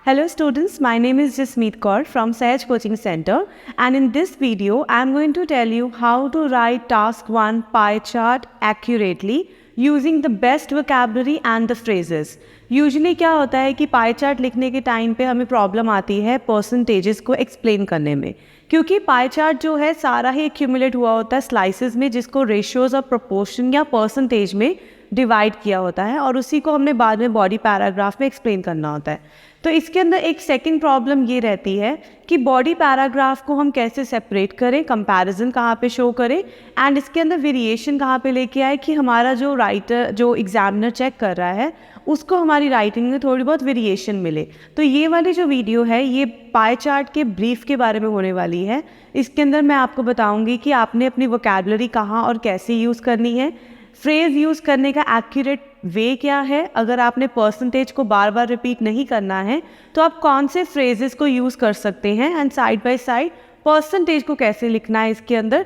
Hello students, my name is Jasmeet Kaur from Sahaj Coaching Center, and in this video I am going to tell you how to write task 1 pie chart accurately using the best vocabulary and the phrases. Usually क्या होता है कि pie chart लिखने के time पे हमें problem आती है परसेंटेजेस को एक्सप्लेन करने में, क्योंकि पाई चार्ट जो है सारा ही एक्यूमुलेट हुआ होता है स्लाइसेस में, जिसको रेशियोज और प्रोपोर्शन या परसेंटेज में डिवाइड किया होता है और उसी को हमने बाद में बॉडी पैराग्राफ में एक्सप्लेन करना होता है। तो इसके अंदर एक सेकंड प्रॉब्लम ये रहती है कि बॉडी पैराग्राफ को हम कैसे सेपरेट करें, कंपैरिजन कहाँ पे शो करें एंड इसके अंदर वेरिएशन कहाँ पे लेके आए कि हमारा जो राइटर जो एग्जामिनर चेक कर रहा है उसको हमारी राइटिंग में थोड़ी बहुत वेरिएशन मिले। तो ये वाली जो वीडियो है ये पाई चार्ट के ब्रीफ के बारे में होने वाली है। इसके अंदर मैं आपको बताऊँगी कि आपने अपनी वोकैबुलरी कहाँ और कैसे यूज़ करनी है, फ्रेज़ यूज़ करने का एक्यूरेट वे क्या है, अगर आपने परसेंटेज को बार बार रिपीट नहीं करना है तो आप कौन से फ्रेजेस को यूज़ कर सकते हैं and side by side percentage को कैसे लिखना है इसके अंदर।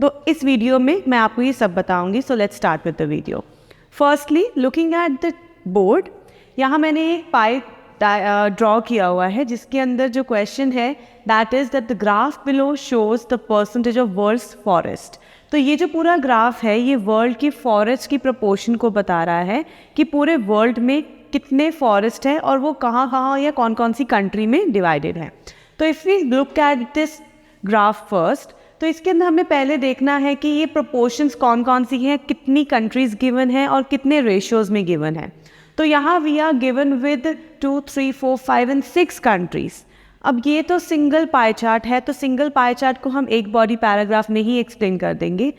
तो इस वीडियो में मैं आपको ये सब बताऊंगी। So let's start with the video. Firstly looking at the board, यहाँ मैंने एक पाई ड्रॉ किया हुआ है जिसके अंदर जो क्वेश्चन है that is that the graph below shows the percentage of world's forest. तो ये जो पूरा ग्राफ है ये वर्ल्ड की फॉरेस्ट की प्रोपोर्शन को बता रहा है कि पूरे वर्ल्ड में कितने फॉरेस्ट है और वो कहाँ कहाँ या कौन कौन सी कंट्री में डिवाइडेड है। तो if we look at this graph first, तो इसके अंदर हमें पहले देखना है कि ये प्रोपोर्शंस कौन कौन सी हैं, कितनी कंट्रीज़ गिवन है और कितने रेशियोज़ में गिवन है। तो यहाँ we are given with 2, 3, 4, 5 and 6 countries. अब ये तो सिंगल पाई चार्ट है, तो सिंगल पाई चार्ट को हम एक बॉडी पैराग्राफ में ही एक्सप्लेन कर देंगे।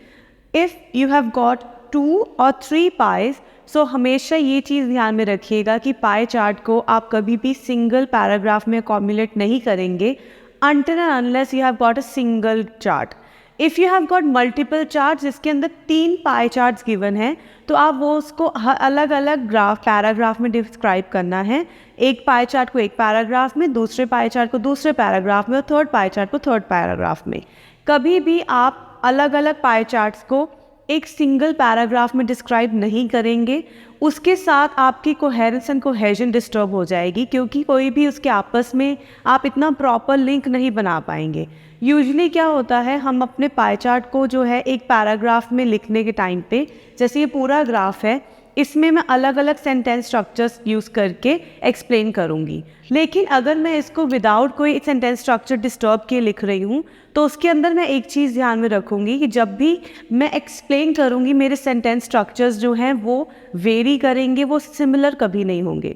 इफ़ यू हैव गॉट 2 और 3 पाइज, सो हमेशा ये चीज़ ध्यान में रखिएगा कि पाई चार्ट को आप कभी भी सिंगल पैराग्राफ में अकोमुलेट नहीं करेंगे until and unless you have got a single chart. If you have got multiple charts जिसके अंदर 3 पाई चार्ट्स गिवन है तो आप वो उसको अलग अलग पैराग्राफ में डिस्क्राइब करना है। एक पाई चार्ट को एक पैराग्राफ में, दूसरे पाई चार्ट को दूसरे पैराग्राफ में और थर्ड पाई चार्ट को थर्ड पैराग्राफ में। कभी भी आप अलग अलग पाई चार्ट्स को एक सिंगल पैराग्राफ में डिस्क्राइब नहीं करेंगे, उसके साथ आपकी कोहेरेंस एंड कोहेजन डिस्टर्ब हो जाएगी, क्योंकि कोई भी उसके आपस में आप इतना प्रॉपर लिंक नहीं बना पाएंगे। यूजुअली क्या होता है, हम अपने पाई चार्ट को जो है एक पैराग्राफ में लिखने के टाइम पे, जैसे ये पूरा ग्राफ है इसमें मैं अलग अलग सेंटेंस स्ट्रक्चर्स यूज़ करके एक्सप्लेन करूँगी, लेकिन अगर मैं इसको विदाउट कोई सेंटेंस स्ट्रक्चर डिस्टर्ब किए लिख रही हूँ तो उसके अंदर मैं एक चीज़ ध्यान में रखूँगी कि जब भी मैं एक्सप्लेन करूँगी मेरे सेंटेंस स्ट्रक्चर्स जो हैं वो वेरी करेंगे, वो सिमिलर कभी नहीं होंगे।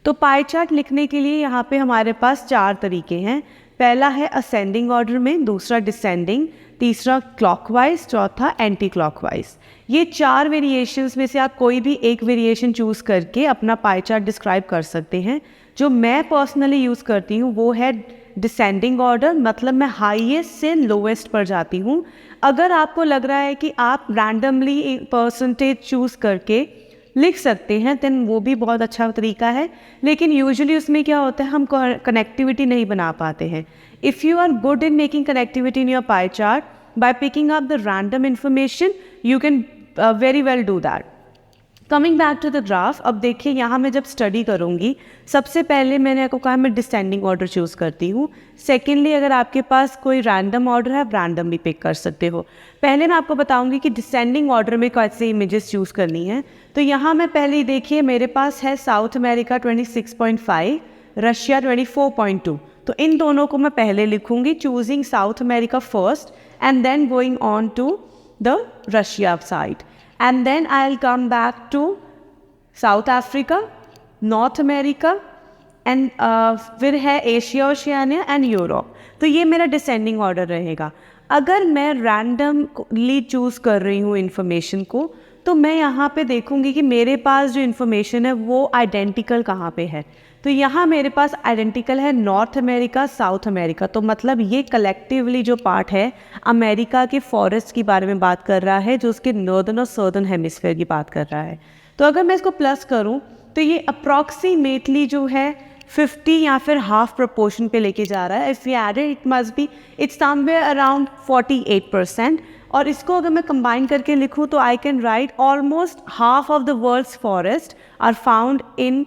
तो पाई चार्ट लिखने के लिए यहाँ पे हमारे पास 4 तरीके हैं। पहला है असेंडिंग ऑर्डर में, दूसरा डिसेंडिंग, तीसरा क्लॉकवाइज, चौथा एंटी क्लॉकवाइज। ये 4 वेरिएशंस में से आप कोई भी एक वेरिएशन चूज़ करके अपना पाई चार्ट डिस्क्राइब कर सकते हैं। जो मैं पर्सनली यूज़ करती हूँ वो है डिसेंडिंग ऑर्डर, मतलब मैं हाईएस्ट से लोवेस्ट पर जाती हूँ। अगर आपको लग रहा है कि आप रैंडमली परसेंटेज चूज़ करके लिख सकते हैं देन वो भी बहुत अच्छा तरीका है, लेकिन यूजुअली उसमें क्या होता है हम कनेक्टिविटी नहीं बना पाते हैं। If you are good in making connectivity in your pie chart by picking up the random information you can very well do that. Coming back to the graph, अब देखिए यहाँ मैं जब स्टडी करूँगी सबसे पहले मैंने आपको कहा मैं डिसेंडिंग ऑर्डर चूज़ करती हूँ। सेकेंडली अगर आपके पास कोई रैंडम ऑर्डर है आप रैंडमली पिक कर सकते हो। पहले मैं आपको बताऊँगी कि डिसेंडिंग ऑर्डर में कैसे इमेजेस चूज़ करनी है। तो यहाँ मैं पहले देखिए मेरे पास है साउथ अमेरिका 26.5, रशिया 24.2। तो इन दोनों को मैं पहले लिखूँगी, choosing South America first and then going on to the Russia side, and then I'll come back to South Africa, North America and फिर है एशिया, ओशियानिया एंड यूरोप। तो ये मेरा डिसेंडिंग ऑर्डर रहेगा। अगर मैं रैंडमली चूज़ कर रही हूँ इन्फॉर्मेशन को तो मैं यहाँ पे देखूँगी कि मेरे पास जो इन्फॉर्मेशन है वो आइडेंटिकल कहाँ पे है। तो यहाँ मेरे पास आइडेंटिकल है नॉर्थ अमेरिका, साउथ अमेरिका। तो मतलब ये कलेक्टिवली जो पार्ट है अमेरिका के फॉरेस्ट के बारे में बात कर रहा है, जो उसके नॉर्दर्न और सदर्न हेमिस्फीयर की बात कर रहा है। तो अगर मैं इसको प्लस करूँ तो ये अप्रॉक्सीमेटली जो है 50 या फिर हाफ प्रोपोर्शन पे लेके जा रहा है। If you added it must be its somewhere around 48%। और इसको अगर मैं कंबाइन करके लिखूँ तो I can write almost half of the world's forest are found in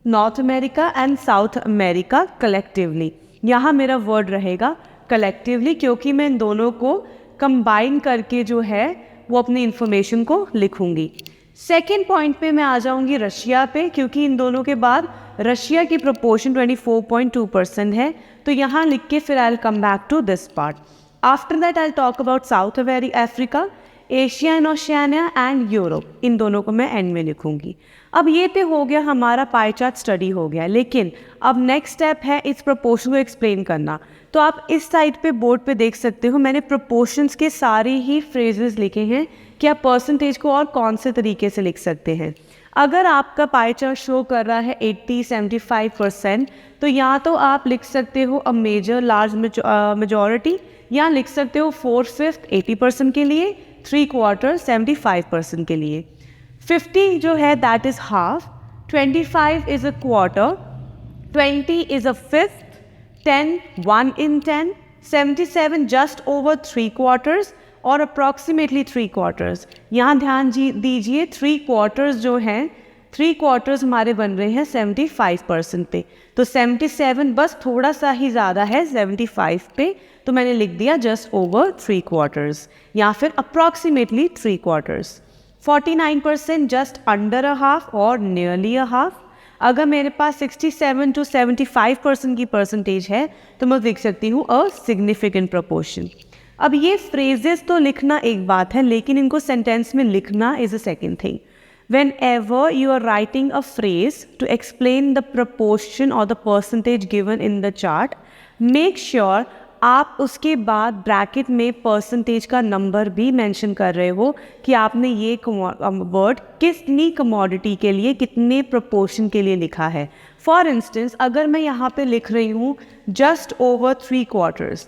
North America and South America collectively. यहाँ मेरा वर्ड रहेगा कलेक्टिवली, क्योंकि मैं इन दोनों को कंबाइन करके जो है वो अपनी इंफॉर्मेशन को लिखूंगी। सेकेंड पॉइंट पे मैं आ जाऊंगी रशिया पे, क्योंकि इन दोनों के बाद रशिया की प्रोपोर्शन 24.2% है। तो यहाँ लिख के फिर I will come back to this part. After that I will talk about South Africa, Asia and Oceania and Europe. इन दोनों को मैं एंड में लिखूंगी। अब ये तो हो गया हमारा पाई चार्ट स्टडी हो गया, लेकिन अब नेक्स्ट स्टेप है इस प्रोपोर्शन को एक्सप्लेन करना। तो आप इस साइड पे बोर्ड पे देख सकते हो, मैंने प्रोपोर्शंस के सारे ही फ्रेजेस लिखे हैं कि आप परसेंटेज को और कौन से तरीके से लिख सकते हैं। अगर आपका पाई चार्ट शो कर रहा है 80-75%, तो या तो आप लिख सकते हो अ मेजर लार्ज मेजॉरिटी, या लिख सकते हो 4/5 80% के लिए, 3/4 75% के लिए। 50 जो है that is half, 25 is a quarter, 20 is a fifth, 10 1 in 10, 77 just over 3/4 और अप्रॉक्सीमेटली 3/4। यहाँ ध्यान दीजिए 3/4 जो हैं, 3/4 हमारे बन रहे हैं 75% पे। तो 77 बस थोड़ा सा ही ज़्यादा है 75 पे, तो मैंने लिख दिया जस्ट ओवर 3/4 या फिर approximately 3/4। 49% just under a half और नियरली अ हाफ। अगर मेरे पास 67 to 75% की परसेंटेज है तो मैं लिख सकती हूँ अ सिग्निफिकेंट प्रोपोर्शन। अब ये फ्रेजेस तो लिखना एक बात है, लेकिन इनको सेंटेंस में लिखना is a second thing. Whenever you are writing a phrase to explain the proportion or the percentage given in the chart, make sure आप उसके बाद ब्रैकेट में परसेंटेज का नंबर भी मेंशन कर रहे हो कि आपने ये वर्ड कितनी कमोडिटी के लिए, कितने प्रोपोर्शन के लिए लिखा है। फॉर इंस्टेंस अगर मैं यहाँ पे लिख रही हूँ जस्ट ओवर 3/4,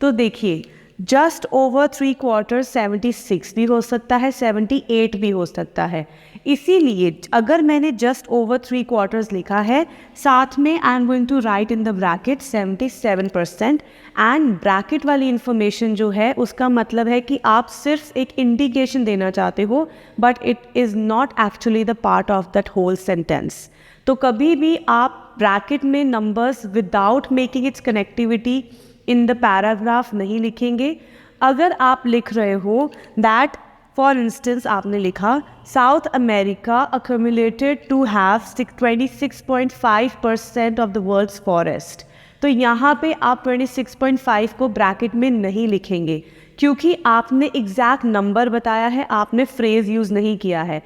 तो देखिए जस्ट ओवर 3/4 76 भी हो सकता है, 78 भी हो सकता है। इसीलिए अगर मैंने जस्ट ओवर 3/4 लिखा है, साथ में I am going to write in the bracket 77%। And bracket वाली इंफॉर्मेशन जो है उसका मतलब है कि आप सिर्फ एक इंडिकेशन देना चाहते हो, but it is not actually the part of that whole sentence. तो कभी भी आप ब्रैकेट में numbers without making its connectivity in the paragraph नहीं लिखेंगे। अगर आप लिख रहे हो दैट फॉर इंस्टेंस आपने लिखा South America accumulated to have 26.5% of the world's forest, तो यहाँ पे आप 26.5 को ब्रैकेट में नहीं लिखेंगे, क्योंकि आपने एग्जैक्ट नंबर बताया है, आपने फ्रेज यूज़ नहीं किया है।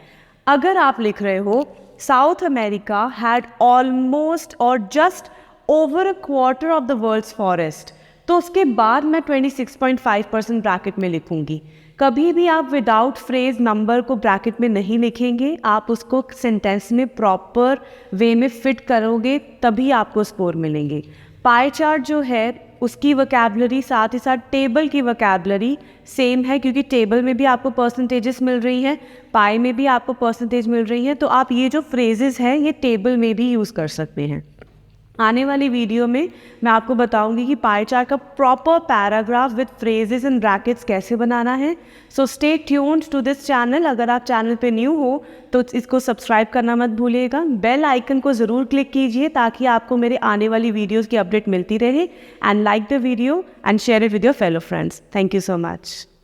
अगर आप लिख रहे हो साउथ अमेरिका हैड ऑलमोस्ट और just over a quarter of the world's forest, तो उसके बाद मैं 26.5% ब्रैकेट में लिखूंगी। कभी भी आप विदाउट फ्रेज नंबर को ब्रैकेट में नहीं लिखेंगे, आप उसको सेंटेंस में प्रॉपर वे में फिट करोगे तभी आपको स्कोर मिलेंगे। पाई चार्ट जो है उसकी वोकैबुलरी साथ ही साथ टेबल की वोकैबुलरी सेम है, क्योंकि टेबल में भी आपको परसेंटेजेस मिल रही हैं, पाई में भी आपको परसेंटेज मिल रही है, तो आप ये जो फ्रेजेस हैं ये टेबल में भी यूज़ कर सकते हैं। आने वाली वीडियो में मैं आपको बताऊंगी कि पाई चार्ट का proper paragraph with phrases and brackets कैसे बनाना है। So stay tuned to this channel. अगर आप चैनल पे न्यू हो तो इसको सब्सक्राइब करना मत भूलिएगा, बेल आइकन को ज़रूर क्लिक कीजिए ताकि आपको मेरे आने वाली वीडियोज़ की अपडेट मिलती रहे। And like the video and share it with your fellow friends. Thank you so much.